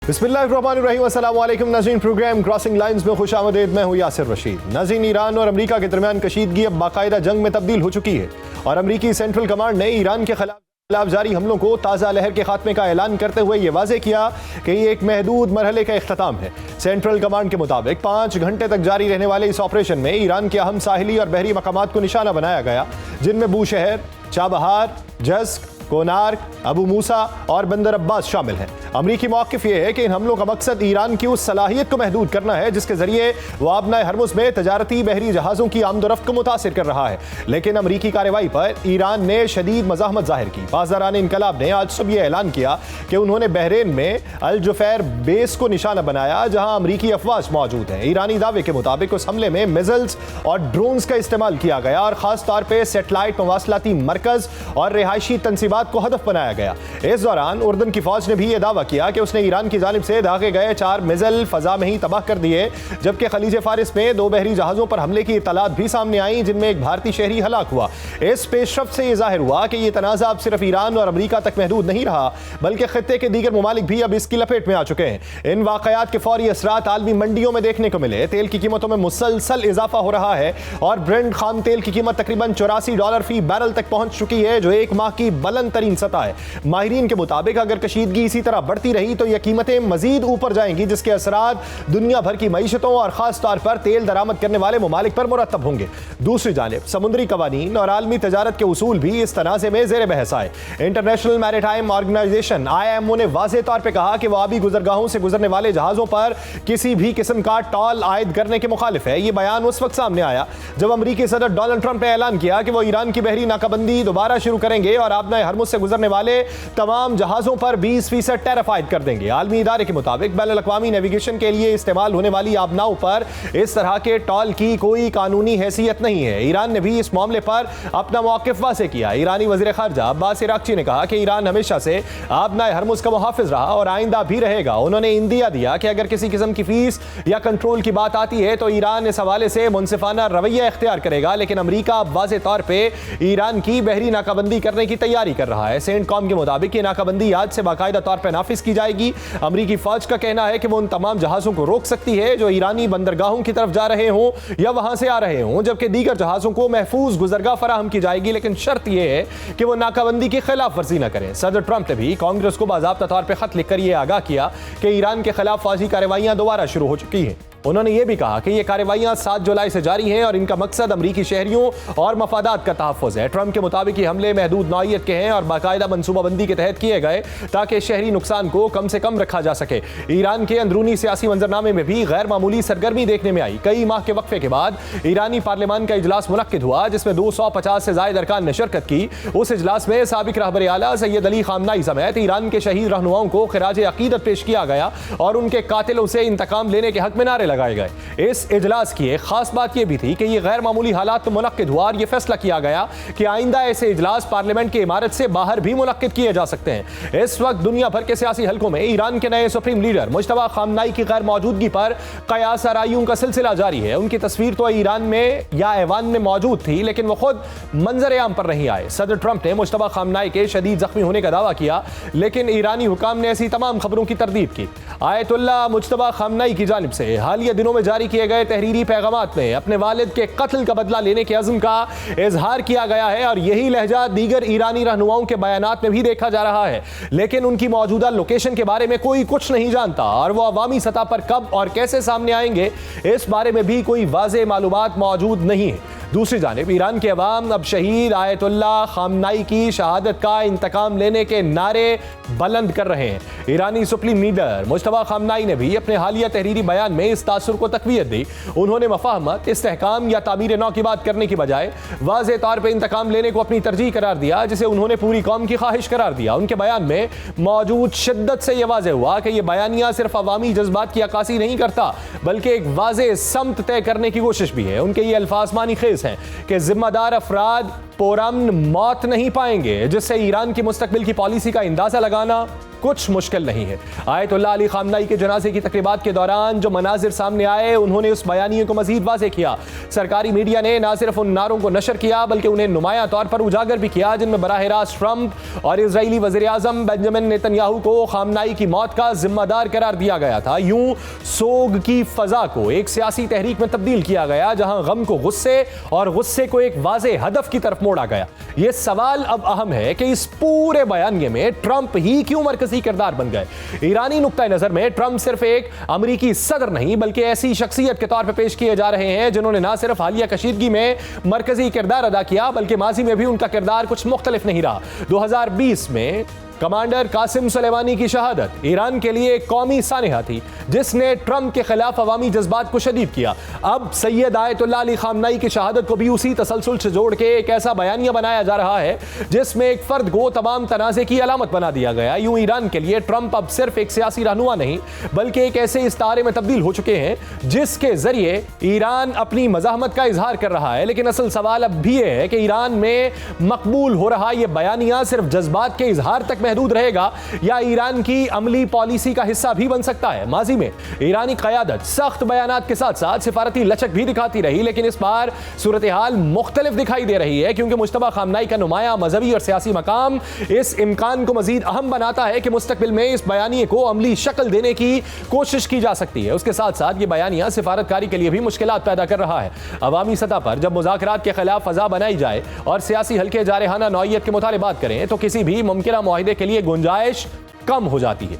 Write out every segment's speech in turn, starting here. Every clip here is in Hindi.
बिस्मिल्लाहिर्रहमानिर्रहीम, अस्सलाम वालेकुम नाज़रीन। प्रोग्राम क्रॉसिंग लाइंस में खुशामदीद। मैं हूँ यासिर रशीद। नाज़रीन, ईरान और अमेरिका के दरमियान कशीदगी अब बाकायदा जंग में तब्दील हो चुकी है और अमेरिकी सेंट्रल कमांड ने ईरान के खिलाफ जारी हमलों को ताज़ा लहर के खात्मे का ऐलान करते हुए ये वाज़े किया कि ये एक महदूद मरहले का इख्तिताम है। सेंट्रल कमांड के मुताबिक 5 घंटे तक जारी रहने वाले इस ऑपरेशन में ईरान के अहम साहिली और बहरी मकामात को निशाना बनाया गया, जिनमें Bushehr, Chabahar, Jask, Konark, Abu मूसा और बंदर अब्बास शामिल हैं। अमरीकी मौक़िफ़ यह है कि इन हमलों का मकसद ईरान की उस सलाहियत को महदूद करना है जिसके जरिए वह अपना हरमुज़ में तजारती बहरी जहाज़ों की आमदोरफ्त को मुतासिर कर रहा है। लेकिन अमरीकी कार्रवाई पर ईरान ने शदीद मज़ाहमत जाहिर की। पासदारान इनकलाब ने आज सुबह यह ऐलान किया कि उन्होंने बहरीन में अल जुफैर बेस को निशाना बनाया, जहाँ अमरीकी अफवाज मौजूद हैं। ईरानी दावे के मुताबिक उस हमले में मिज़ल्स और ड्रोन्स का इस्तेमाल किया गया और ख़ास तौर पर सेटेलाइट मवासलाती मरकज़ और रिहायशी तंसीबात को हदफ बनाया गया। इस दौरान उर्दन की फौज ने भी यह दावा किया कि उसने ईरान की जानिब से दागे गए 4 मिज़ल फजा में ही तबाह कर दिए, जबकि खलीज फारिस में 2 बहरी जहाज़ों पर हमले की इत्तलात भी सामने आई, जिनमें एक भारतीय शहरी हलाक हुआ। इस पेशरफ्त से यह जाहिर हुआ कि यह तनाज़ा अब सिर्फ ईरान और अमरीका तक महदूद नहीं रहा, बल्कि खित्ते के दीगर ममालिक भी अब इसकी लपेट में आ चुके हैं। इन वाक़यात के फौरी असरात आलमी मंडियों में देखने को मिले। तेल की कीमतों में मुसलसल इजाफा हो रहा है और ब्रेंट खाम तेल की कीमत तकरीबन $84 फी बैरल तक पहुंच चुकी है, जो एक माह की बुलंद तरीन सतह है। माहिरीन के मुताबिक अगर कशीदगी इसी तरह बढ़ती रही तो यह कीमतें मजीद ऊपर जाएंगी, जिसके असरात दुनिया भर की मईशतों और खास तौर पर तेल दरामद करने वाले ममालिक पर मुरतब होंगे। दूसरी जानिब समुद्री कवानीन और आलमी तजारत के उसूल भी इस तनाज़े में ज़ेर बहस आए। इंटरनेशनल मैरीटाइम ऑर्गेनाइजेशन IMO ने वाज़ेह तौर पर कहा कि वह आबी गुजरगाहों से गुजरने वाले जहाज़ों पर किसी भी किस्म का टॉल आयद करने के मुखालिफ है। यह बयान उस वक्त सामने आया जब अमरीकी सदर डोनाल्ड ट्रंप ने ऐलान किया कि वह ईरान की बहरी नाकाबंदी दोबारा शुरू करेंगे और आबनाए हरमुज़ से गुजरने वाले तमाम जहाज़ों पर 20% टैरिफ आयद कर देंगे। आलमी इदारे के मुताबिक बैनुल-अक़वामी नेविगेशन के लिए इस्तेमाल होने वाली आबनाओं पर इस तरह के टॉल की कोई कानूनी हैसियत नहीं है। ईरान ने भी इस मामले पर अपना मौक़िफ़ वाज़ेह किया। ईरानी वज़ीर ख़ारजा अब्बास इराक़ची ने कहा कि ईरान हमेशा से आबनाए हरमुज़ का मुहाफ़िज़ रहा और आइंदा भी रहेगा। उन्होंने इंदिया दिया कि अगर किसी किस्म की फीस या कंट्रोल की बात आती है तो ईरान इस हवाले से मुनसिफ़ाना रवैया इख्तियार करेगा, लेकिन अमरीका अब वाज़ेह तौर पर ईरान की बहरी नाकाबंदी करने की तैयारी कर रहा है। सेंटकॉम के मुताबिक ये नाकाबंदी आज से बाकायदा तौर पर नाफिज की जाएगी। अमरीकी फौज का कहना है कि वो उन तमाम जहाज़ों को रोक सकती है जो ईरानी बंदरगाहों की तरफ जा रहे हों या वहां से आ रहे हों, जबकि दीगर जहाज़ों को महफूज गुजरगाह फराहम की जाएगी, लेकिन शर्त यह है कि वो नाकाबंदी की खिलाफ वर्जी न करें। सदर ट्रंप ने भी कांग्रेस को बाज़ाब्ता तौर पर खत लिखकर यह आगाह किया कि ईरान के खिलाफ फौजी कार्रवाइयां दोबारा शुरू हो चुकी हैं। उन्होंने ये भी कहा कि ये कार्रवाइयां 7 जुलाई से जारी हैं और इनका मकसद अमरीकी शहरियों और मफादात का तहफ़्फ़ुज़ है। ट्रंप के मुताबिक ये हमले महदूद नौइयत के हैं और बाकायदा मनसूबाबंदी के तहत किए गए ताकि शहरी नुकसान को कम से कम रखा जा सके। ईरान के अंदरूनी सियासी मंजरनामे में भी गैर मामूली सरगर्मी देखने में आई। कई माह के वक्फे के बाद ईरानी पार्लियामान का इजलास मुनक्किद हुआ, जिसमें 250 से ज़ायद अरकान ने शिरकत की। उस इजलास में साबिक रहबर आला सैयद अली खामनाई समेत ईरान के शहीद रहनुमाओं को खिराज अकीदत पेश किया गया और उनके कातिलों से इंतकाम लेने के हक में नारे लगाए गए। इस इजलास की एक खास बात यह भी थी कि यह गैर मामूली हालात तो मुनक्किद हुआ और यह फैसला किया गया कि आइंदा ऐसे इजलास पार्लियामेंट की इमारत से बाहर भी मुनक्किद किए जा सकते हैं। इस वक्त दुनिया भर के सियासी हलकों में ईरान के नए सुप्रीम लीडर मुज्तबा खामनाई की गैर मौजूदगी पर कयास आराइयों का सिलसिला जारी है। उनकी तस्वीर तो ईरान में या ऐवान में मौजूद थी, लेकिन वो खुद मंजर आम पर नहीं आए। सदर ट्रंप ने मुज्तबा खामनाई के शदीद जख्मी होने का दावा किया, लेकिन ईरानी हुकाम ने ऐसी तमाम खबरों की तरदीद की। आयतुल्लाह मुज्तबा खामनाई की जानिब से हालिया दिनों में जारी किए गए तहरीरी पैगामात में अपने वालिद के कत्ल का बदला लेने के अज़्म का इजहार किया गया है और यही लहजा दीगर ईरानी रहनुमाओं के बयानात में भी देखा जा रहा है। लेकिन उनकी मौजूदा लोकेशन के बारे में कोई कुछ नहीं जानता और वो अवामी सतह पर कब और कैसे सामने आएंगे, इस बारे में भी कोई वाज़ेह मालूमात मौजूद नहीं है। दूसरी जानिब ईरान के अवाम अब शहीद आयतुल्लाह खामनाई की शहादत का इंतकाम लेने के नारे बुलंद कर रहे हैं। ईरानी सुप्रीम लीडर मुज्तबा खामनाई ने भी अपने हालिया तहरीरी बयान में इस तासुर को तक़वियत दी। उन्होंने मफाहमत, इस्तेहकाम या तामीर नौ की बात करने की बजाय वाज़ेह तौर पर इंतकाम लेने को अपनी तरजीह करार दिया, जिसे उन्होंने पूरी कौम की ख्वाहिश करार दिया। उनके बयान में मौजूद शिद्दत से यह वाज़ेह हुआ कि यह बयानिया सिर्फ अवामी जज्बात की अक्कासी नहीं करता, बल्कि एक वाज़ेह समत तय करने की कोशिश भी है। उनके ये अल्फाज मानी खेज हैं कि जिम्मेदार अफराद पुरअमन मौत नहीं पाएंगे, जिससे ईरान की मुस्तकबिल की पॉलिसी का अंदाजा लगाना कुछ मुश्किल नहीं है। आयतुल्लाह अली खामनाई के जनाजे की तकरीबात के दौरान जो मनाजिर सामने आए, उन्होंने उस बयानिए को मजीद वाज़ेह किया। सरकारी मीडिया ने न सिर्फ उन नारों को नशर किया बल्कि उन्हें नुमाया तौर पर उजागर भी किया, जिनमें बराह रास्त ट्रंप और इजरायली वज़ीर आज़म बेंजामिन नेतन्याहू को खामनाई की मौत का जिम्मेदार करार दिया गया था। यूं सोग की फजा को एक सियासी तहरीक में तब्दील किया गया, जहां गम को गुस्से और गुस्से को एक वाज़ेह हदफ की तरफ मोड़ा गया। यह सवाल अब अहम है कि इस पूरे बयानिए में ट्रंप ही क्यों मरकजी किरदार बन गए। ईरानी नुक्ता नजर में ट्रंप सिर्फ एक अमेरिकी सदर नहीं बल्कि ऐसी शख्सियत के तौर पर पेश किए जा रहे हैं जिन्होंने न सिर्फ हालिया कशीदगी में मरकजी किरदार अदा किया बल्कि माजी में भी उनका किरदार कुछ मुख्तलिफ नहीं रहा। 2020 में कमांडर कासिम सुलेमानी की शहादत ईरान के लिए एक कौमी सानिहा थी, जिसने ट्रंप के खिलाफ अवामी जज्बात को शदीद किया। अब सैयद आयतुल्लाह अली खामनाई की शहादत को भी उसी तसलसल से जोड़ के एक ऐसा बयानिया बनाया जा रहा है जिसमें एक फर्द को तमाम तनाज़े की अलामत बना दिया गया। यूं ईरान के लिए ट्रंप अब सिर्फ एक सियासी रहनुमा नहीं बल्कि एक ऐसे इस्तारे में तब्दील हो चुके हैं जिसके जरिए ईरान अपनी मज़ाहमत का इजहार कर रहा है। लेकिन असल सवाल अब भी है कि ईरान में मकबूल हो रहा यह बयानिया सिर्फ जज्बात के इजहार तक महदूद रहेगा या ईरान की अमली पॉलिसी का हिस्सा भी बन सकता है। माजी में ईरानी क़यादत सख्त बयानात के साथ साथ सिफारती लचक भी दिखाती रही, लेकिन इस बार सूरत हाल मुख्तलिफ दिखाई दे रही है क्योंकि मुश्तबा खामनाई का नुमाया मजहबी और सियासी मकाम इस इम्कान को मजीद अहम बनाता है कि मुस्तकबिल में इस बयानिए को अमली शक्ल देने की कोशिश की जा सकती है। उसके साथ साथ ये बयानिया सिफारतकारी के लिए भी मुश्किलात पैदा कर रहा है। अवामी सतह पर जब मुज़ाकरात के खिलाफ फजा बनाई जाए और सियासी हल्के जारहाना नौइयत के मुतालिबात करें तो किसी भी मुमकिन मुआहिदे के लिए गुंजाइश कम हो जाती है।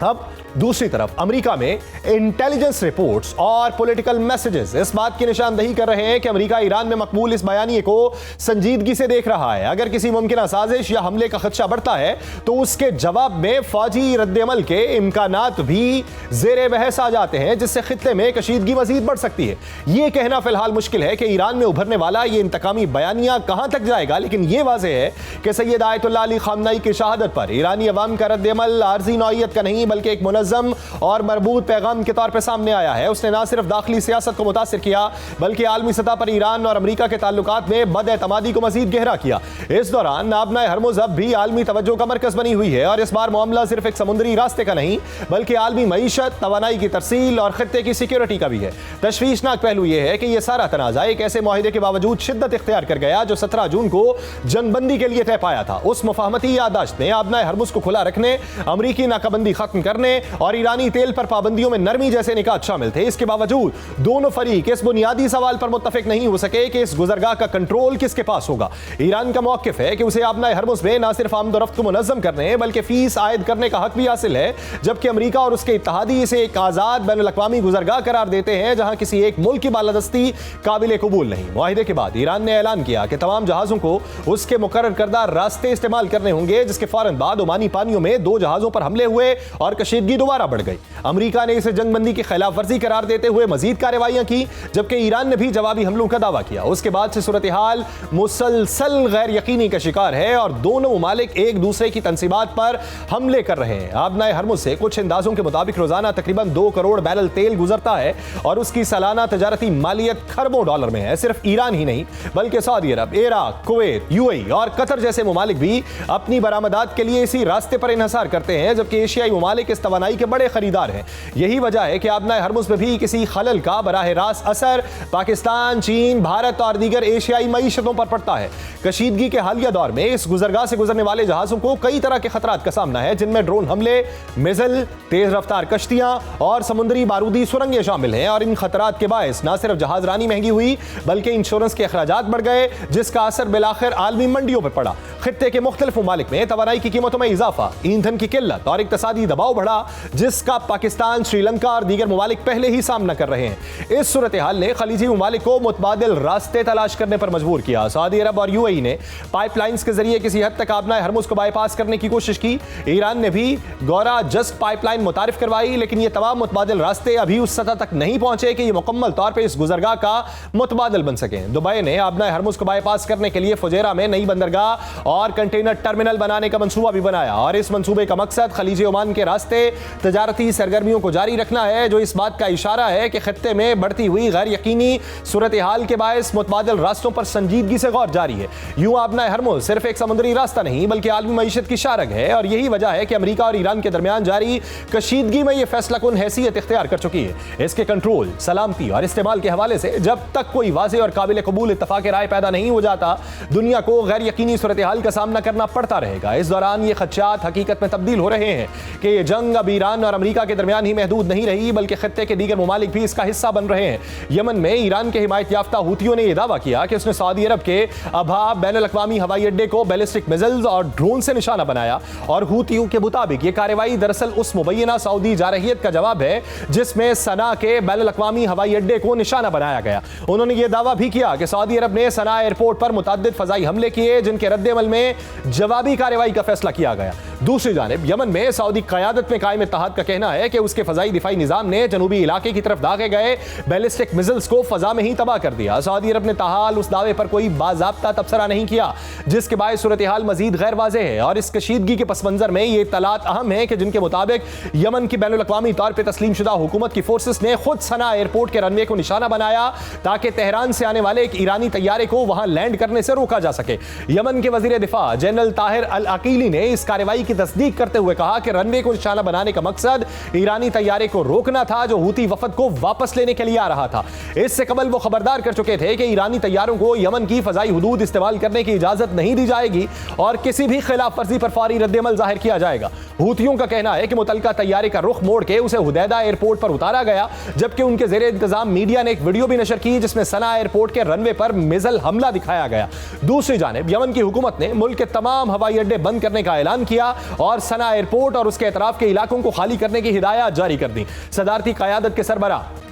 अब दूसरी तरफ अमेरिका में इंटेलिजेंस रिपोर्ट्स और पॉलिटिकल मैसेजेस इस बात की निशानदही कर रहे हैं कि अमेरिका ईरान में मकबूल इस बयानिए को संजीदगी से देख रहा है। अगर किसी मुमकिन साजिश या हमले का खदशा बढ़ता है तो उसके जवाब में फौजी रद्दअमल के इम्कानात भी जेर बहस आ जाते हैं, जिससे खित्ते में कशीदगी मजीद बढ़ सकती है। यह कहना फिलहाल मुश्किल है कि ईरान में उभरने वाला यह इंतकामी बयानिया कहां तक जाएगा, लेकिन यह वाज़ेह है कि सैयद आयतुल्लाह अली खामनाई की शहादत पर ईरानी अवाम का रद्दअमल आर्जी नौइयत का नहीं बल्कि एक मुनज़्ज़म और मरबूत पैगाम के तौर पर सामने आया है। उसने न सिर्फ दाखिली सियासत को मुतासिर किया बल्कि आलमी सतह पर ईरान और अमेरिका के ताल्लुकात में बदएतमादी को मजीद गहरा किया। इस दौरान नाबनाए हरमुज़ अब भी आलमी तवज्जो का मरकज बनी हुई है और इस बार मामला सिर्फ एक समुद्री रास्ते का नहीं बल्कि आलमी मईशत, तवानाई की तरसील और खित्ते की सिक्योरिटी का भी है। तशवीशनाक पहलू यह है कि यह सारा तनाज़ा एक ऐसे मुआहिदे के बावजूद शिद्दत इख्तियार कर गया जो 17 जून को जंगबंदी के लिए तय पाया था। उस मुफाहमती याददाश्त ने नाबनाए हरमुज़ को खुला रखने, अमरीकी नाकाबंदी खत्म करने और ईरानी तेल पर पाबंदियों में नरमी जैसे निकात शामिल थे। इसके बावजूद दोनों फरीक इस बुनियादी सवाल पर मुत्तफिक नहीं हो सके कि इस गुजरगाह का कंट्रोल किसके पास होगा। ईरान का मौक़िफ़ है कि उसे आपनाए हरमुज़ में न सिर्फ आमदोरफ्त को मुनज़्ज़म करने बल्कि फीस आयद करने का हक भी हासिल है, जबकि अमेरिका और उसके इत्तहादी इसे एक आज़ाद बैनुल-अक़वामी गुजरगाह करार देते हैं जहां किसी एक मुल्क की बालादस्ती काबिल कबूल नहीं। मुआहिदे के बाद ईरान ने ऐलान किया कि तमाम जहाज़ों को उसके मुकर्रर करदा रास्ते इस्तेमाल करने होंगे, जिसके फौरन बाद ओमानी पानियों में 2 जहाज़ों पर हमले हुए और कशीदगी दोबारा बढ़ गई। अमेरिका ने इसे जंगबंदी की खिलाफ वर्जी करार देते हुए मजीद कार्रवाइयां की, जबकि ईरान ने भी जवाबी हमलों का दावा किया। उसके बाद से सूरत हाल मुसलसल गैर यकीनी का शिकार है और दोनों ममालिक एक दूसरे की तंसीबात पर हमले कर रहे हैं। आबनाए हरमुज़ से कुछ अंदाजों के मुताबिक रोजाना तकरीबन 2 करोड़ बैरल तेल गुजरता है और उसकी सालाना तजारती मालियत खरबों डॉलर में है। सिर्फ ईरान ही नहीं बल्कि सऊदी अरब, इराक, कुवैत, यूएई और कतर जैसे ममालिक भी अपनी बरामदात के लिए इसी रास्ते पर इन्हसार करते हैं, जबकि एशियाई ममालिक इस तवानाई के बड़े खरीदार हैं। यही वजह है कि आबनाए हरमुज़ में भी किसी खलल का बराह रास्त असर पाकिस्तान, चीन, भारत और दीगर एशियाई मईशतों पर पड़ता है। कशीदगी के हालिया दौर में इस गुजरगाह से गुजरने वाले जहाज़ों को कई तरह के खतरात का सामना है, जिनमें ड्रोन हमले, मिसाइल, तेज रफ्तार कश्तियां और समुद्री बारूदी सुरंगें शामिल हैं। और इन खतरात के बायस न सिर्फ जहाज रानी महंगी हुई बल्कि इंश्योरेंस के अखराजात बढ़ गए, जिसका असर बिलाखिर आलमी मंडियों पर पड़ा। खित्ते के मुख्तलिफ ममालिक में तवानाई की कीमतों में इजाफा, ईंधन की किल्लत और इक्तसादी दबाव बढ़ा, जिसका पाकिस्तान, श्रीलंका और दीगर ममालिक पहले ही सामना कर रहे हैं। इस सूरत हाल ने खलीजी ममालिक को मुतबादिल रास्ते तलाश करने पर मजबूर किया। सऊदी अरब और यूएई ने पाइपलाइंस के जरिए किसी हद तक आबनाए हरमुज़ को बाईपास करने की कोशिश की। ईरान ने भी गौरा जस्क पाइपलाइन मुतारिफ करवाई, लेकिन ये तमाम मुतबादिल रास्ते अभी उस सतह तक नहीं पहुंचे कि ये मुकम्मल तौर पर इस गुजरगाह का मुतबादिल बन सकें। दुबई ने आबनाए हरमुज़ को बाईपास करने के लिए फुजैरा में नई बंदरगाह और कंटेनर टर्मिनल बनाने का मंसूबा भी बनाया और इस मंसूबे का मकसद खलीज ओमान के रास्ते तजारती सरगर्मियों को जारी रखना है, जो इस बात का इशारा है कि खत्ते में बढ़ती हुई गैर यकीनी सूरत हाल के बायस मुतबादिल रास्तों पर संजीदगी से गौर जारी है। यूं आबना हरमुज सिर्फ एक समुद्री रास्ता नहीं बल्कि आलमी मईशत की शारग है, और यही वजह है कि अमेरिका और ईरान के दरमियान जारी कशीदगी में यह फैसला कुन हैसियत इख्तियार कर चुकी है। इसके कंट्रोल, सलामती और इस्तेमाल के हवाले से जब तक कोई वाज़ेह और काबिल कबूल इत्तफाक राय पैदा नहीं हो जाता, दुनिया को गैर यकीनी सूरत हाल का सामना करना पड़ता रहेगा। इस दौरान ये खदशात हकीकत में तब्दील हो रहे हैं कि यह जंग अब ईरान और अमेरिका के दरमियान ही महदूद नहीं रही, बल्कि खत्ते के दीगर ममालिक भी इसका हिस्सा बन रहे हैं। यमन में ईरान के हिमायत याफ्ता हूतियों ने यह दावा किया कि उसने सऊदी अरब के अबहा बैनुल-अक़वामी हवाई अड्डे को बैलिस्टिक मिसाइल्स और ड्रोन से निशाना बनाया, और हूतियों के मुताबिक यह कार्रवाई दरअसल उस मुबैना सऊदी जारहियत का जवाब है जिसमें सना के बैनुल-अक़वामी हवाई अड्डे को निशाना बनाया गया। उन्होंने यह दावा भी किया कि सऊदी अरब ने सना एयरपोर्ट पर मुतअद्दिद फज़ाई हमले किए, जिनके रद्द-ए-अमल में जवाबी कार्रवाई का फैसला किया गया। दूसरी जानिब यमन में सऊदी क़यादत में कायम इत्तेहाद का कहना है कि उसके फ़ज़ाई दिफाई निज़ाम ने जनूबी इलाके की तरफ दागे गए बैलिस्टिक मिसाइल्स को फ़ज़ा में ही तबाह कर दिया। सऊदी अरब ने ताहाल उस दावे पर कोई बाज़ाब्ता तबसरा नहीं किया, जिसके बायस सूरत हाल मज़ीद गैर वाज़ेह है, और इस कशीदगी के पस मंज़र में ये इत्तलात अहम है कि जिनके मुताबिक यमन की बैनुल-अक़वामी तौर पर तस्लीम शुदा हुकूमत की फोर्सेस ने खुद सना एयरपोर्ट के रनवे को निशाना बनाया ताकि तेहरान से आने वाले एक ईरानी तैयारे को वहां लैंड करने से रोका जा सके। यमन के वज़ीर दिफा जनरल ताहिर अल अकीली ने इस कार्रवाई की तस्दीक करते हुए कहा कि रनवे को निशाना बनाने का मकसद ईरानी तैयारे को रोकना था जो हूती वफद को वापस लेने के लिए आ रहा था। इससे कबल वो खबरदार कर चुके थे कि ईरानी तैयारों को यमन की फजाई हुदूद इस्तेमाल करने की इजाजत नहीं दी जाएगी और किसी भी खिलाफ वर्जी पर फौरी रद्द-ए-अमल जाहिर किया जाएगा। हूतियों का कहना है कि मुतलका तैयारे का रुख मोड़ के उसे हुदैदा एयरपोर्ट पर उतारा गया, जबकि उनके ज़ेरे इंतजाम मीडिया ने एक वीडियो भी नशर की जिसमें सना एयरपोर्ट के रनवे पर मिसाइल हमला दिखाया गया। दूसरी जानिब यमन की हुकूमत ने मुल्क के तमाम हवाई अड्डे बंद करने का ऐलान किया और सना एयरपोर्ट और उसके अतराफ के इलाकों को खाली करने की हिदायत जारी कर दी। सदारती क़यादत के सरबराह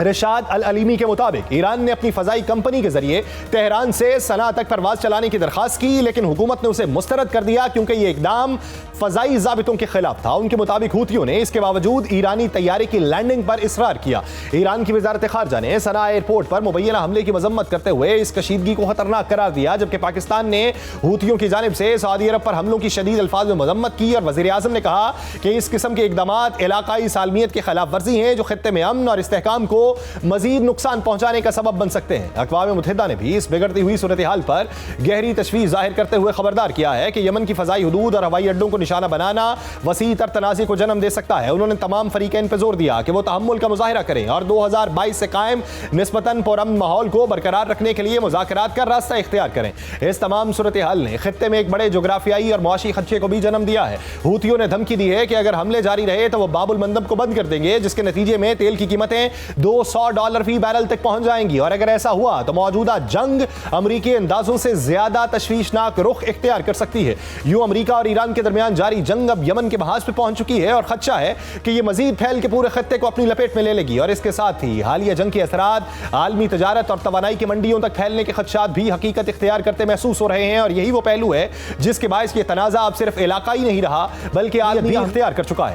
रशाद अल अलीमी के मुताबिक ईरान ने अपनी फजाई कंपनी के जरिए तेहरान से सना तक परवाज चलाने की दरखास्त की, लेकिन हुकूमत ने उसे मुस्तरद कर दिया क्योंकि यह इकदाम फजाई ज़ाबितों के खिलाफ था। उनके मुताबिक हूतियों ने इसके बावजूद ईरानी तैयारे की लैंडिंग पर इसरार किया। ईरान की वजारत खारजा ने सना एयरपोर्ट पर मुबैना हमले की मजम्मत करते हुए इस कशीदगी को खतरनाक करार दिया, जबकि पाकिस्तान ने हूतियों की जानिब से सऊदी अरब पर हमलों की शदीद अल्फाज में मजम्मत की और वज़ीर आज़म ने कहा कि इस किस्म के इकदामात इलाकाई सालमियत की खिलाफ वर्जी हैं जो खित्ते में अमन और इस्तेहकाम को मजीद नुकसान पहुंचाने का सबब बन सकते हैं। अक़वाम मुत्तहिदा ने भी इस बिगड़ती हुई सूरत हाल पर गहरी तशवीश जाहिर करते हुए खबरदार किया है कि यमन की फजाई हुदूद और हवाई अड्डों को निशाना बनाना वसी तर तनाज़े को जन्म दे सकता है। उन्होंने तमाम फरीकैन पर जोर दिया कि वो तहम्मुल का मुजाहिरा करें और 2022 से कायम निस्बतन पुरअमन माहौल को बरकरार रखने के लिए मुज़ाकरात का रास्ता इख्तियार करें। इस तमाम सूरत हाल ने खित्ते में एक बड़े जोग्राफियाई और मुआशी खदशे को भी जन्म दिया है। हूतियों ने धमकी दी है कि अगर हमले जारी रहे तो वह बाबुल मंदब को बंद कर देंगे, जिसके नतीजे में तेल की कीमतें $200 फी बैरल तक पहुंच जाएंगी, और अगर ऐसा हुआ तो मौजूदा जंग अमरीकी अंदाजों से ज्यादा तशवीशनाक रुख इख्तियार कर सकती है। यूं अमरीका और ईरान के दरमियान जारी जंग अब यमन के महाज पे पहुंच चुकी है और खदशा है कि यह मजीद फैल के पूरे खत्ते को अपनी लपेट में ले लेगी, और इसके साथ ही हालिया जंग के असरात आलमी तजारत और तवानाई की मंडियों तक फैलने के खदशात भी हकीकत इख्तियार करते महसूस हो रहे हैं। और यही वो पहलू है जिसके बायस ये तनाज़ा अब सिर्फ इलाकाई नहीं रहा बल्कि आलमी इख्तियार कर चुका है।